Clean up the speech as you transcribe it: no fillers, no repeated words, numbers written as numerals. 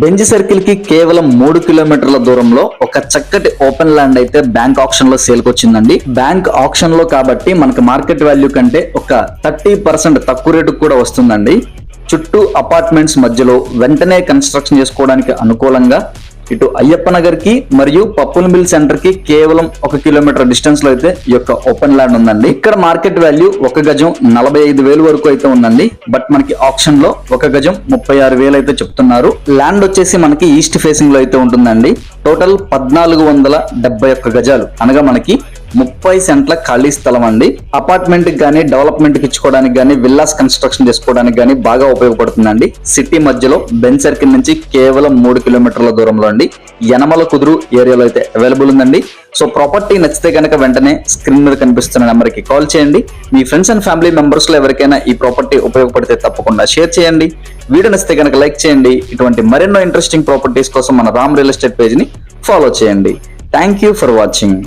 Benz circle కి కేవలం 3 కిలోమీటర్ల దూరంలో ఒక చక్కటి ఓపెన్ ల్యాండ్ అయితే బ్యాంక్ ఆప్షన్ లో సేల్ వచ్చిందండి. బ్యాంక్ ఆప్షన్ లో కాబట్టి మనకి మార్కెట్ వాల్యూ కంటే ఒక 30% తక్కువ రేటుకు కూడా వస్తుందండి. చుట్టూ అపార్ట్మెంట్స్ మధ్యలో వెంటనే కన్స్ట్రక్షన్ చేసుకోవడానికి అనుకూలంగా ఇటు అయ్యప్ప నగర్ కి మరియు పప్పుల మిల్ సెంటర్ కి కేవలం 1 కిలోమీటర్ డిస్టెన్స్ లో అయితే ఈ యొక్క ఓపెన్ ల్యాండ్ ఉందండి. ఇక్కడ మార్కెట్ వాల్యూ 1 గజం 45,000 వరకు అయితే ఉందండి. బట్ మనకి ఆప్షన్ లో 1 గజం 36,000 అయితే చెప్తున్నారు. ల్యాండ్ వచ్చేసి మనకి ఈస్ట్ ఫేసింగ్ లో అయితే ఉంటుందండి. టోటల్ 1471 గజాలు అనగా మనకి 30 సెంట్ల ఖాళీ స్థలం అండి. అపార్ట్మెంట్ కి గానీ డెవలప్మెంట్ కి ఇచ్చుకోవడానికి గానీ విల్లాస్ కన్స్ట్రక్షన్ చేసుకోవడానికి గానీ బాగా ఉపయోగపడుతుందండి. సిటీ మధ్యలో బెంజ్ సర్కిల్ నుంచి కేవలం 3 కిలోమీటర్ల దూరంలో అండి. యనమల కుదురు ఏరియాలో అయితే అవైలబుల్ ఉందండి. సో ప్రాపర్టీ నచ్చితే కనుక వెంటనే స్క్రీన్ మీద కనిపిస్తున్న నెంబర్ కి కాల్ చేయండి. మీ ఫ్రెండ్స్ అండ్ ఫ్యామిలీ మెంబర్స్ లో ఎవరికైనా ఈ ప్రాపర్టీ ఉపయోగపడితే తప్పకుండా షేర్ చేయండి. వీడియో నచ్చితే కనుక లైక్ చేయండి. ఇటువంటి మరెన్నో ఇంట్రెస్టింగ్ ప్రాపర్టీస్ కోసం మన రామ్ రియల్ ఎస్టేట్ పేజ్ ని ఫాలో చేయండి. Thank you for watching.